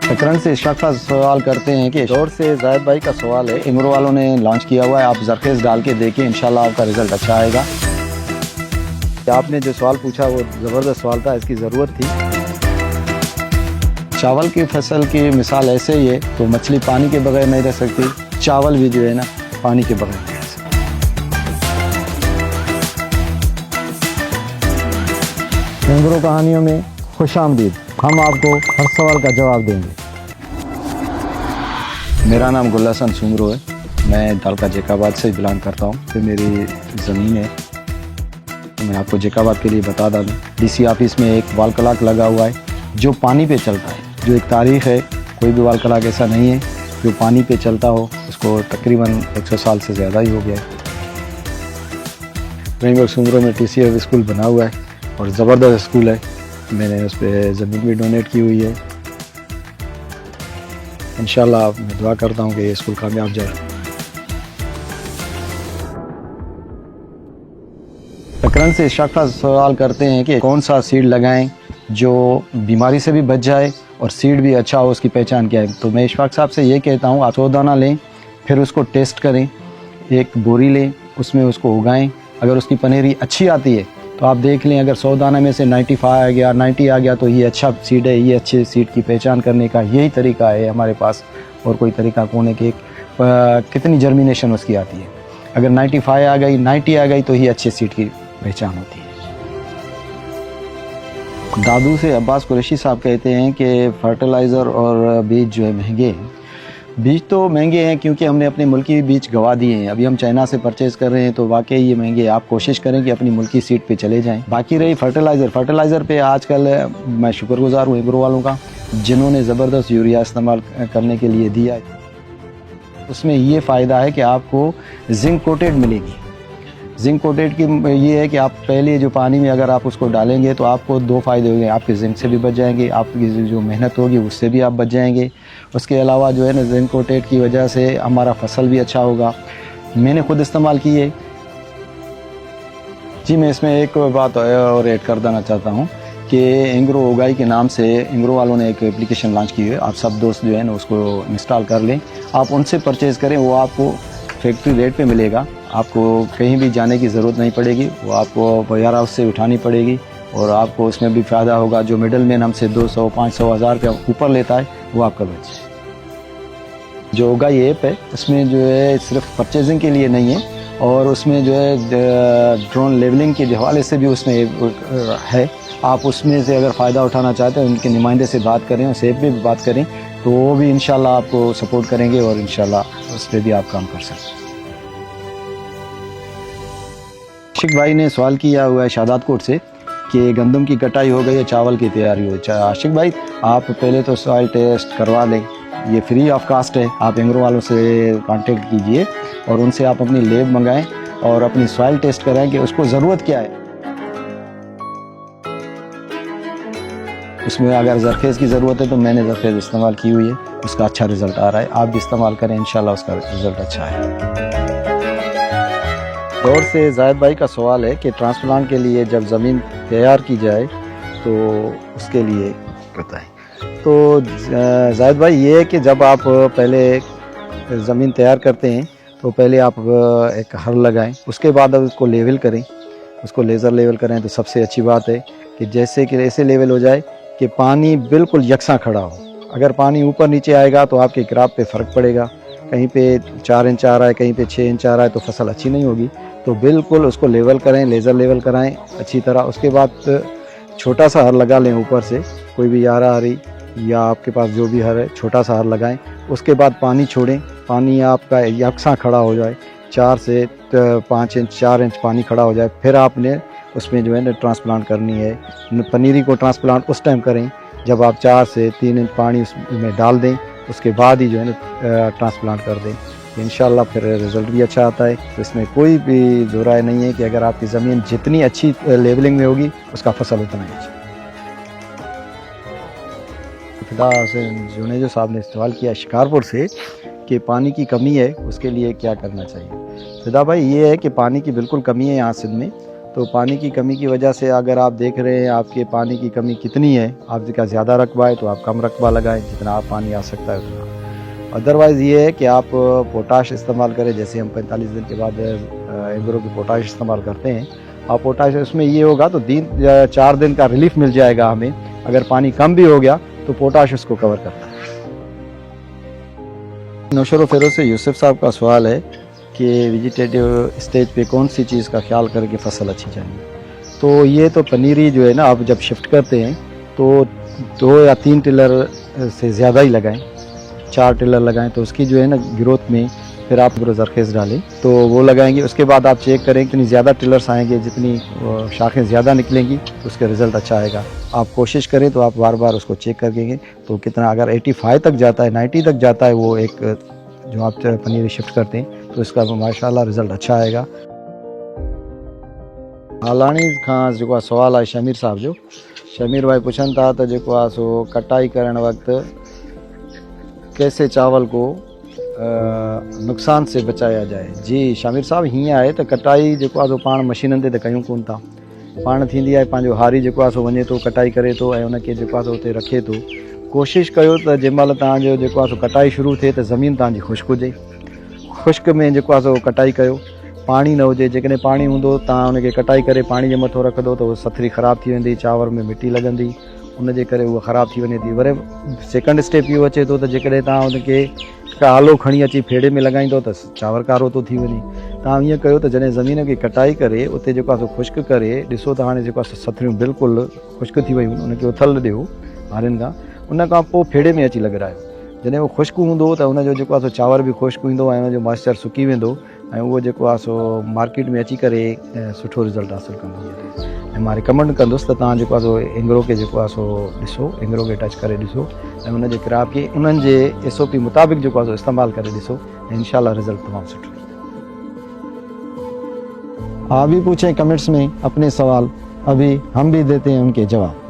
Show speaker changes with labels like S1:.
S1: Current से इशाक़ा सवाल करते हैं कि दौर से जायद भाई का सवाल है, इमरो वालों ने लॉन्च किया हुआ है, आप ज़रखेज़ डाल के देखें, इंशाल्लाह आपका रिज़ल्ट अच्छा आएगा। आपने जो सवाल पूछा वो ज़बरदस्त सवाल था, इसकी ज़रूरत थी। चावल की फसल की मिसाल ऐसे ही है, तो मछली पानी के बगैर नहीं रह सकती, चावल भी जो है ना पानी के बगैर नहीं रह सकती। इमरो कहानियों में खुशामदीद, हम आपको हर सवाल का जवाब देंगे। मेरा नाम गुलहसन सुमरो है, मैं दालका जेकाबाद से बिलोंग करता हूँ। तो मेरी ज़मीन है, तो मैं आपको जेकाबाद के लिए बता दूँ। डीसी ऑफिस में एक वाल क्लॉक लगा हुआ है जो पानी पे चलता है, जो एक तारीख़ है। कोई भी वाल क्लॉक ऐसा नहीं है जो पानी पे चलता हो, उसको तकरीबन 100 साल से ज़्यादा ही हो गया है। रेंगल सुमरो में TCF स्कूल बना हुआ है और ज़बरदस्त स्कूल है। मैंने उस पर ज़मीन भी डोनेट की हुई है। इंशाल्लाह मैं दुआ करता हूँ कि ये स्कूल कामयाब जाए। करंट से इशाक़ा सवाल करते हैं कि कौन सा सीड लगाएं जो बीमारी से भी बच जाए और सीड भी अच्छा हो, उसकी पहचान क्या है। तो मैं इशफाक साहब से ये कहता हूँ, आप 100 दाना लें, फिर उसको टेस्ट करें, एक बोरी लें, उसमें उसको उगाएं। अगर उसकी पनीरी अच्छी आती है तो आप देख लें, अगर 100 दाना में से 95 आ गया, 90 आ गया, तो ये अच्छा सीड है। ये अच्छे सीड की पहचान करने का यही तरीका है हमारे पास, और कोई तरीका कौन है कि कितनी जर्मिनेशन उसकी आती है। अगर 95 आ गई, 90 आ गई, तो ये अच्छे सीड की पहचान होती है। दादू से अब्बास कुरैशी साहब कहते हैं कि फर्टिलाइज़र और बीज जो है महंगे हैं। बीज तो महंगे हैं क्योंकि हमने अपने मुल्की बीज गवा दिए हैं। अभी हम चाइना से परचेज़ कर रहे हैं, तो वाकई ये महंगे हैं। आप कोशिश करें कि अपनी मुल्की सीड पे चले जाएं। बाकी रही फर्टिलाइज़र पे आजकल मैं शुक्रगुजार हूँ इमरो वालों का, जिन्होंने ज़बरदस्त यूरिया इस्तेमाल करने के लिए दिया है। उसमें ये फ़ायदा है कि आपको जिंक कोटेड मिलेगी। जिंक कोटेड की ये है कि आप पहले जो पानी में अगर आप उसको डालेंगे तो आपको 2 फ़ायदे होंगे, आपके जिंक से भी बच जाएंगे, आपकी जो मेहनत होगी उससे भी आप बच जाएंगे। उसके अलावा जो है ना, जिंक कोटेड की वजह से हमारा फसल भी अच्छा होगा। मैंने खुद इस्तेमाल की है जी। मैं इसमें एक बात और ऐड कर देना चाहता हूँ कि इंग्रो उगाई के नाम से इंग्रो वालों ने एक एप्लीकेशन लॉन्च की है। आप सब दोस्त जो है ना उसको इंस्टॉल कर लें, आप उनसे परचेज़ करें, वो आपको फैक्ट्री रेट पे मिलेगा। आपको कहीं भी जाने की ज़रूरत नहीं पड़ेगी, वो आपको वेयर हाउस से उठानी पड़ेगी और आपको उसमें भी फ़ायदा होगा। जो मिडल मैन हमसे 200, 500, 1000 रुपया ऊपर लेता है, वो आपका बच। जो उगाई ऐप है उसमें जो है सिर्फ परचेजिंग के लिए नहीं है, और उसमें जो है ड्रोन लेवलिंग के हवाले से भी उसमें है। आप उसमें से अगर फ़ायदा उठाना चाहते हैं, उनके नुमाइंदे से बात करें और सेब पे भी बात करें, तो वो भी इंशाल्लाह आपको सपोर्ट करेंगे और इंशाल्लाह उस पर भी आप काम कर सकते हैं। आशिक भाई ने सवाल किया हुआ है शादातकोट से कि गंदम की कटाई हो गई है, चावल की तैयारी हो। आशिक भाई, आप पहले तो सॉइल टेस्ट करवा लें, ये फ्री ऑफ कास्ट है। आप इंग्रो वालों से कांटेक्ट कीजिए और उनसे आप अपनी लेब मंगाएं और अपनी सॉइल टेस्ट कराएं कि उसको ज़रूरत क्या है। उसमें अगर ज़रखेज़ की ज़रूरत है तो मैंने ज़रखेज़ इस्तेमाल की हुई है, उसका अच्छा रिज़ल्ट आ रहा है। आप भी इस्तेमाल करें, इंशाल्लाह उसका रिज़ल्ट अच्छा है। और से जायद भाई का सवाल है कि ट्रांसप्लांट के लिए जब ज़मीन तैयार की जाए तो उसके लिए बताएं। तो जायद भाई, ये है कि जब आप पहले ज़मीन तैयार करते हैं तो पहले आप एक हर लगाएं, उसके बाद अब उसको लेवल करें, उसको लेज़र लेवल करें। तो सबसे अच्छी बात है कि जैसे कि ऐसे लेवल हो जाए कि पानी बिल्कुल यकसा खड़ा हो। अगर पानी ऊपर नीचे आएगा तो आपके क्रॉप पे फ़र्क पड़ेगा। कहीं पे 4 इंच आ रहा है, कहीं पे 6 इंच आ रहा है, तो फसल अच्छी नहीं होगी। तो बिल्कुल उसको लेवल करें, लेज़र लेवल कराएं अच्छी तरह। उसके बाद छोटा सा हर लगा लें ऊपर से, कोई भी यारा हरी या आपके पास जो भी हर है, छोटा सा हर लगाएं। उसके बाद पानी छोड़ें, पानी आपका यकसा खड़ा हो जाए, 4 से 5 इंच 4 इंच पानी खड़ा हो जाए, फिर आपने उसमें जो है ना ट्रांसप्लांट करनी है। पनीरी को ट्रांसप्लांट उस टाइम करें जब आप 4 से 3 इंच पानी उसमें डाल दें, उसके बाद ही जो है ना ट्रांसप्लांट कर दें। इंशाल्लाह फिर रिज़ल्ट भी अच्छा आता है। तो इसमें कोई भी दो राय नहीं है कि अगर आपकी ज़मीन जितनी अच्छी लेवलिंग में होगी, उसका फसल उतना ही अच्छा। फिदा हुसैन जुनेजो साहब ने सवाल किया शिकारपुर से कि पानी की कमी है, उसके लिए क्या करना चाहिए। फिदा भाई, ये है कि पानी की बिल्कुल कमी है यहाँ सिंध में, तो पानी की कमी की वजह से अगर आप देख रहे हैं आपके पानी की कमी कितनी है, आपका ज़्यादा रकबा है तो आप कम रकबा लगाएं, जितना आप पानी आ सकता है उतना। अदरवाइज़ ये है कि आप पोटाश इस्तेमाल करें, जैसे हम 45 दिन के बाद एग्रो की पोटाश इस्तेमाल करते हैं। आप पोटाश उसमें ये होगा तो 4 दिन का रिलीफ मिल जाएगा हमें। अगर पानी कम भी हो गया तो पोटाश उसको कवर करता है। नौशर फेरोज से यूसुफ साहब का सवाल है कि वेजिटेटिव स्टेज पे कौन सी चीज़ का ख्याल करके फसल अच्छी चाहिए। तो ये तो पनीरी जो है ना, आप जब शिफ्ट करते हैं तो 2 या 3 टिलर से ज़्यादा ही लगाएं, 4 टिलर लगाएं तो उसकी जो है ना ग्रोथ में फिर आप जरखेज़ डालें तो वो लगाएंगे। उसके बाद आप चेक करें कितनी ज़्यादा टिलर्स आएंगे, जितनी शाखें ज़्यादा निकलेंगी तो उसका रिज़ल्ट अच्छा आएगा। आप कोशिश करें तो आप बार बार उसको चेक करेंगे तो कितना, अगर 85 तक जाता है, 90 तक जाता है वो एक जो आप पनीरी शिफ्ट करते हैं तो इसका माशाल्लाह रिज़ल्ट अच्छा आएगा। हालानी खां जो सवाल है शमीर साहब जो, शमीर भाई पूछन था तो जो सो कटाई करण वक्त कैसे चावल को नुकसान से बचाया जाए। जी शामिर साहब, हीअं आहे त कटाई जेको आहे पाण मशीननि ते त कयूं कोन था, पाण थींदी आहे पंहिंजो हारी जेको आहे सो वञे थो कटाई करे थो ऐं उनखे जेको आहे सो उते रखे थो। कोशिशि कयो त जंहिंमहिल तव्हांजो जेको आहे सो कटाई शुरू थिए त ज़मीन तव्हांजी ख़ुश्क हुजे, ख़ुश्क में जेको आहे सो कटाई कयो, पाणी न हुजे। जेकॾहिं पाणी हूंदो तव्हां उनखे कटाई करे पाणी जे मथां रखंदो त उहा सथरी ख़राबु थी वेंदी, चांवर में मिटी लॻंदी, उनजे करे उहा ख़राबु थी वञे थी। वरी सेकंड स्टेप इहो अचे थो त जेकॾहिं तव्हां उनखे आलो खणी अची फेड़े में लॻाईंदो त चांवर कारो थो थी वञे। तव्हां ईअं कयो त जॾहिं ज़मीन खे कटाई करे उते जेको आहे सो ख़ुश्क करे ॾिसो त हाणे जेको आहे सथरियूं बिल्कुलु ख़ुश्क थी वियूं, उनखे उथल ॾियो हारियुनि खां, उन खां पोइ फेड़े में अची लॻारायो। जॾहिं उहो ख़ुश्क हूंदो त उनजो जेको आहे सो चांवर बि ख़ुश्क ईंदो ऐं उनजो मॉइस्चर सुकी वेंदो ऐं उहो जेको आहे सो मार्केट में अची करे सुठो रिज़ल्ट हासिलु कंदो। ऐं मां रिकमेंड कंदुसि त तव्हां जेको आहे सो एंग्रो खे जेको आहे सो ॾिसो, एंग्रो खे टच करे ॾिसो ऐं उनजे क्रॉप खे उन्हनि जे SOP मुताबिक़ जेको आहे सो इस्तेमालु करे ॾिसो ऐं इंशाल्लाह रिज़ल्ट तमामु सुठो। आप भी पूछें कमेंट्स में अपने सवाल, अभी हम भी देते हैं उनके जवाब।